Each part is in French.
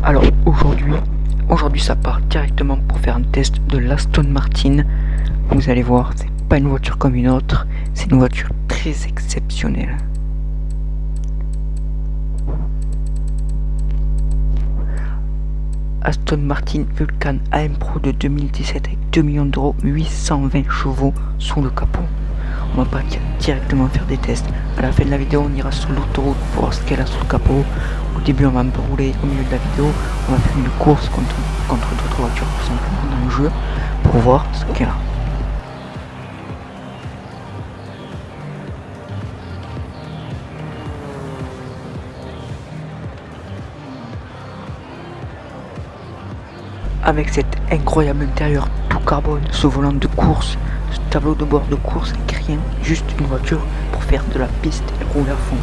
Alors aujourd'hui ça part directement pour faire un test de l'Aston Martin. Vous allez voir, c'est pas une voiture comme une autre, c'est une voiture très exceptionnelle. Aston Martin Vulcan AM Pro de 2017 avec 2 millions d'euros, 820 chevaux sous le capot. On va pas directement faire des tests. À la fin de la vidéo, on ira sur l'autoroute pour voir ce qu'elle a sous le capot. Au début, on va un peu rouler au milieu de la vidéo. On va faire une course contre d'autres voitures tout simplement dans le jeu pour voir ce qu'elle a. Avec cet incroyable intérieur tout carbone, ce volant de course, ce tableau de bord de course avec rien, juste une voiture pour faire de la piste et rouler à fond.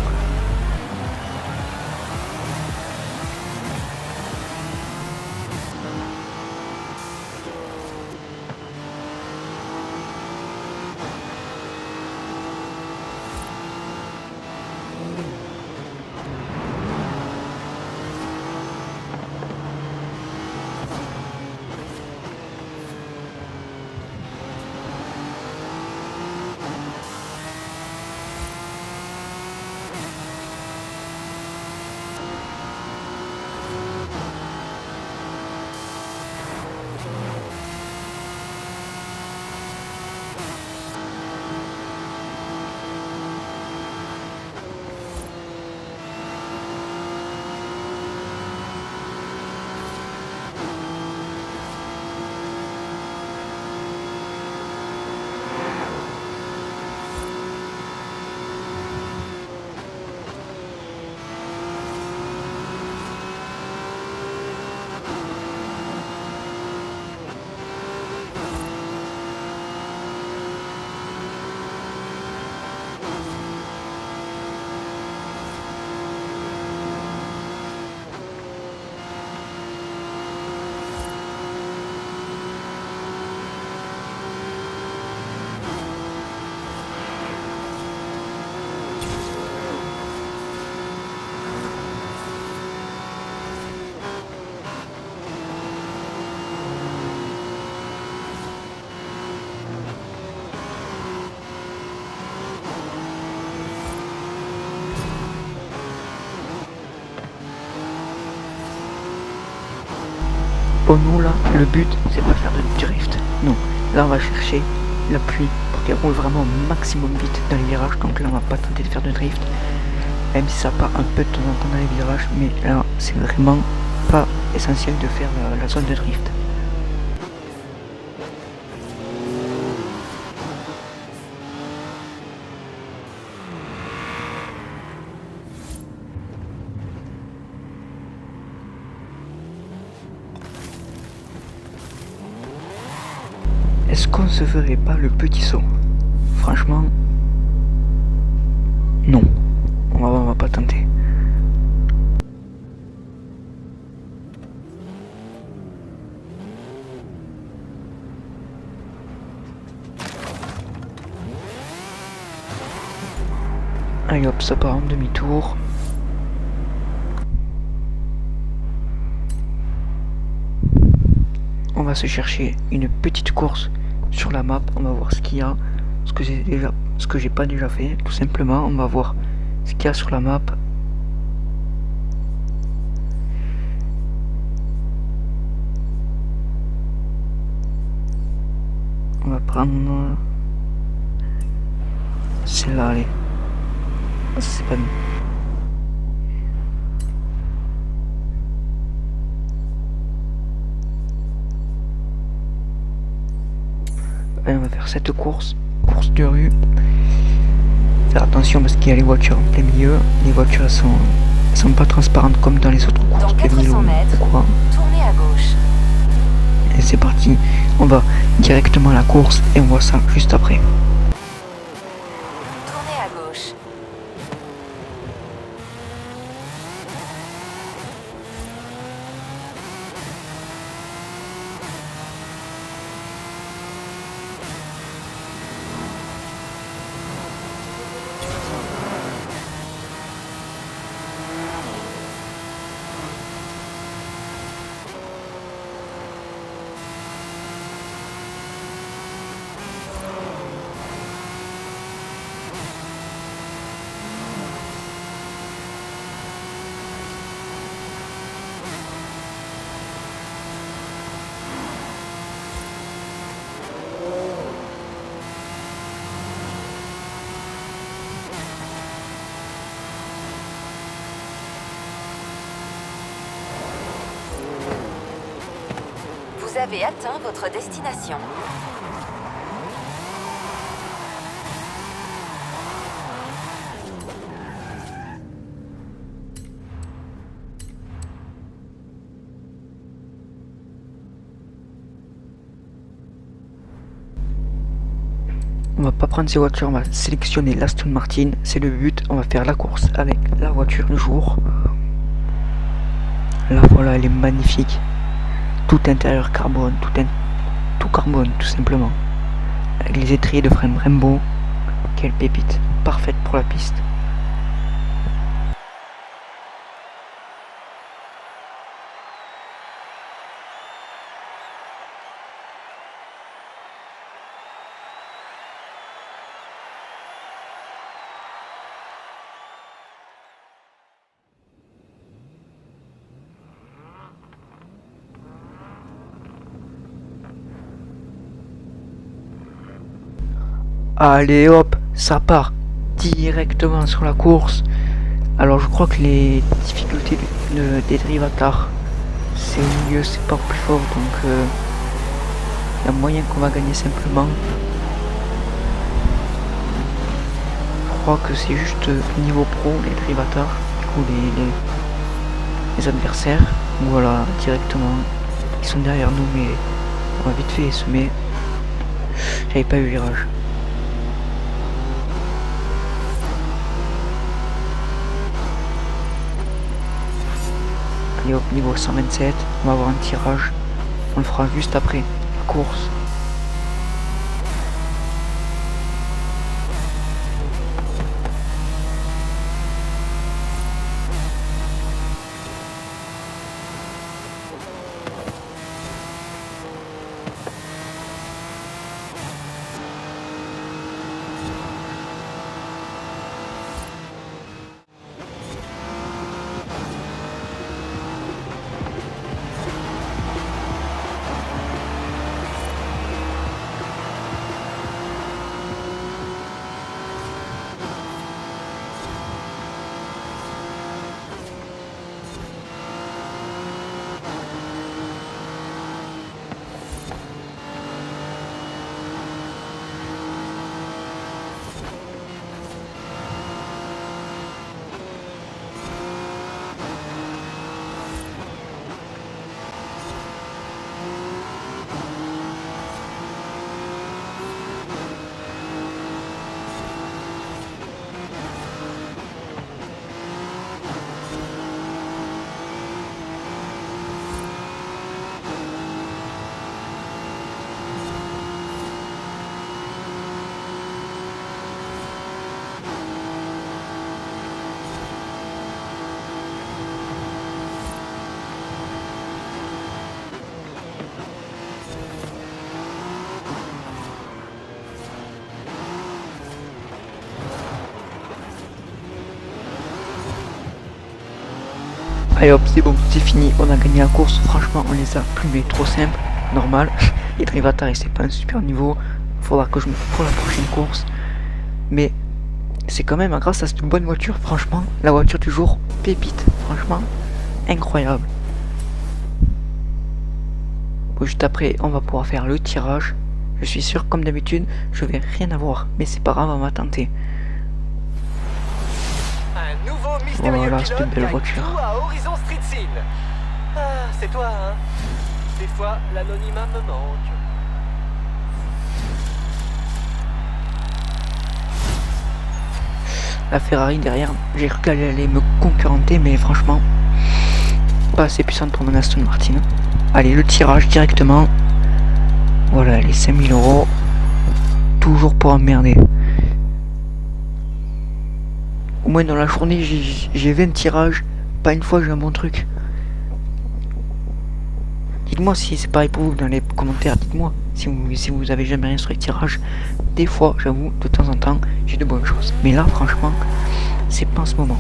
Bon, nous là, le but c'est pas faire de drift, non. Là on va chercher l'appui pour qu'elle roule vraiment au maximum vite dans les virages, donc là on va pas tenter de faire de drift, même si ça part un peu de temps en temps dans les virages, mais là c'est vraiment pas essentiel de faire la zone de drift. Est-ce qu'on se ferait pas le petit saut? Franchement, non. On va pas tenter. Allez hop, ça part en demi-tour. On va se chercher une petite course sur la map, on va voir ce qu'il y a, ce que j'ai pas déjà fait, tout simplement. On va voir ce qu'il y a sur la map. On va prendre celle-là, allez. C'est pas mieux. Allez, on va faire cette course de rue. Faire attention parce qu'il y a les voitures en plein milieu. Les voitures elles sont pas transparentes comme dans les autres courses de 400 mètres, ou quoi. tournez à gauche. Et c'est parti, on va directement à la course et on voit ça juste après. Tournez à gauche. avez atteint votre destination. On va pas prendre ces voitures, on va sélectionner l'Aston Martin, c'est le but, on va faire la course avec la voiture du jour. Là voilà, elle est magnifique. Tout intérieur carbone, tout carbone tout simplement. Avec les étriers de frein Brembo. Quelle pépite, parfaite pour la piste. Allez hop, ça part directement sur la course. Alors je crois que les difficultés des Drivatars, c'est au milieu, c'est pas plus fort, donc il y a moyen qu'on va gagner simplement. Je crois que c'est juste niveau pro, les Drivatars, du coup les adversaires. Voilà, directement, ils sont derrière nous, mais on va vite fait les semer. J'avais pas eu le virage. Allez hop, niveau 127, on va avoir un tirage, on le fera juste après la course. Allez hop, c'est bon, c'est fini, on a gagné la course, franchement on les a plumés, trop simple, normal. Les Drivatars, c'est pas un super niveau, faudra que je me pour la prochaine course. Mais c'est quand même grâce à cette bonne voiture, franchement, la voiture du jour, pépite, franchement, incroyable. Bon, juste après, on va pouvoir faire le tirage. Je suis sûr, comme d'habitude, je vais rien avoir, mais c'est pas grave, on va tenter. Voilà, c'est une belle voiture. Ah, c'est toi, hein? Des fois, l'anonymat me manque. La Ferrari derrière, j'ai cru qu'elle allait me concurrenter, mais franchement, pas assez puissante pour mon Aston Martin. Allez, le tirage directement. Voilà, les 5000 €. Toujours pour emmerder. Au moins dans la journée, j'ai 20 tirages. Pas une fois j'ai un bon truc. Dites-moi si c'est pareil pour vous dans les commentaires. Dites-moi si vous avez jamais rien sur les tirages. Des fois, j'avoue, de temps en temps, j'ai de bonnes choses. Mais là, franchement, c'est pas en ce moment.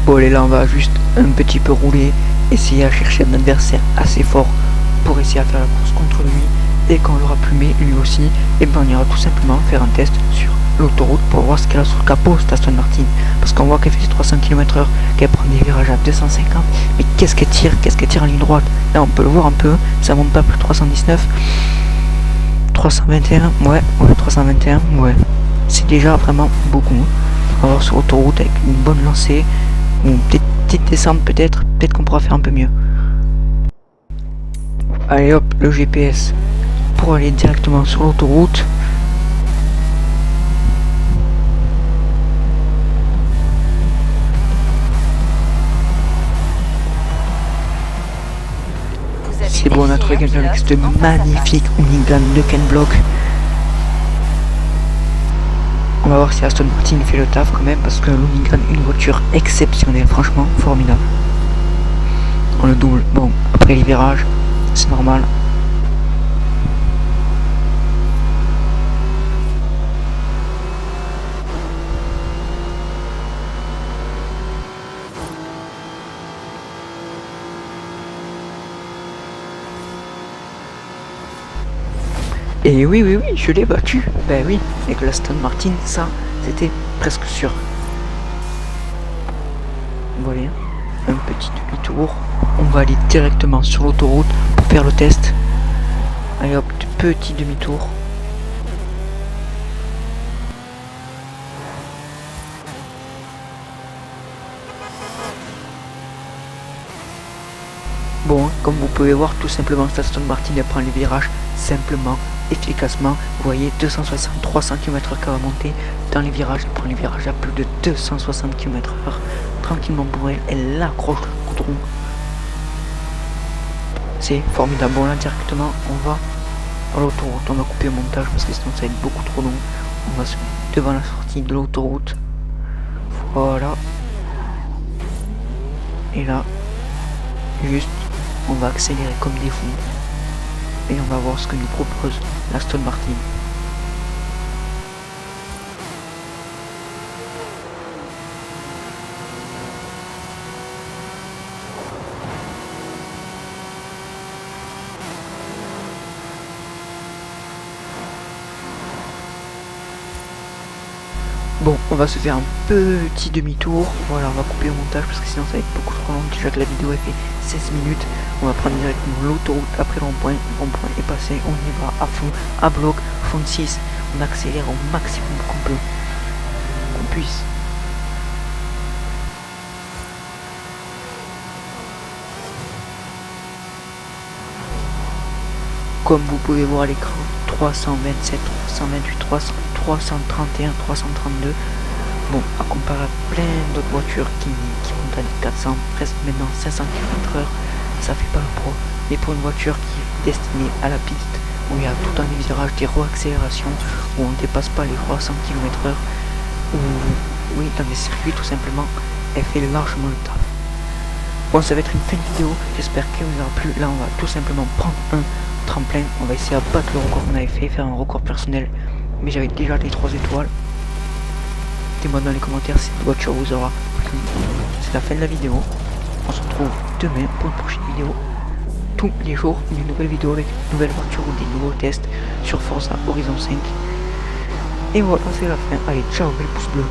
Bon allez, là on va juste un petit peu rouler, essayer à chercher un adversaire assez fort pour essayer à faire la course contre lui. Et quand on l'aura plumé lui aussi, et ben on ira tout simplement faire un test sur l'autoroute pour voir ce qu'elle a sur le capot cette Aston Martin. Parce qu'on voit qu'elle fait 300 km/h, qu'elle prend des virages à 250, mais qu'est-ce qu'elle tire en ligne droite. Là on peut le voir un peu, ça monte pas plus de 319, 321, ouais 321, ouais. C'est déjà vraiment beaucoup. On va voir sur l'autoroute avec une bonne lancée, ou une petite descente peut-être qu'on pourra faire un peu mieux. Allez hop, le GPS pour aller directement sur l'autoroute. C'est bon, on a trouvé quelqu'un avec ce magnifique Hoonigan de Ken Block. On va voir si Aston Martin fait le taf quand même, parce que l'Hoonigan est une voiture exceptionnelle, franchement formidable. On le double, bon, après les virages, c'est normal. Et oui, je l'ai battu. Ben oui, avec l'Aston Martin, ça, c'était presque sûr. Voilà, un petit demi-tour. On va aller directement sur l'autoroute pour faire le test. Allez hop, petit demi-tour. Bon, comme vous pouvez voir, tout simplement, cette Aston Martin elle prend les virages simplement, efficacement. Vous voyez, 260-300 km/h qu'elle va monter dans les virages. Elle prend les virages à plus de 260 km/h. Tranquillement pour elle, elle accroche le goudron. C'est formidable. Bon, là, directement, on va à l'autoroute. On va couper le montage parce que sinon ça va être beaucoup trop long. On va se mettre devant la sortie de l'autoroute. Voilà. Et là, juste, on va accélérer comme des fous. Et on va voir ce que nous propose l'Aston Martin. Bon, on va se faire un petit demi-tour. Voilà, on va couper le montage parce que sinon ça va être beaucoup trop long. Déjà que la vidéo a fait 16 minutes. On va prendre directement l'autoroute après le rond-point. Le rond-point est passé, on y va à fond, à bloc, fond 6. On accélère au maximum qu'on puisse. Comme vous pouvez voir à l'écran, 327, 328, 300, 331, 332. Bon, à comparer à plein d'autres voitures qui montent à 400, presque maintenant 500 km/h, ça fait pas le poids. Mais pour une voiture qui est destinée à la piste, où il y a tout un virage, des accélérations, où on ne dépasse pas les 300 km/h, ou oui, dans des circuits tout simplement, elle fait largement le taf. Bon, ça va être une fin de vidéo, j'espère qu'elle vous aura plu. Là, on va tout simplement prendre un tremplin, on va essayer à battre le record qu'on avait fait, faire un record personnel, mais j'avais déjà les 3 étoiles. Dites-moi dans les commentaires si cette voiture vous aura plu. C'est la fin de la vidéo, on se retrouve demain pour une prochaine vidéo. Tous les jours, une nouvelle vidéo avec une nouvelle voiture ou des nouveaux tests sur Forza Horizon 5. Et voilà, c'est la fin, allez, ciao, les pouces bleus.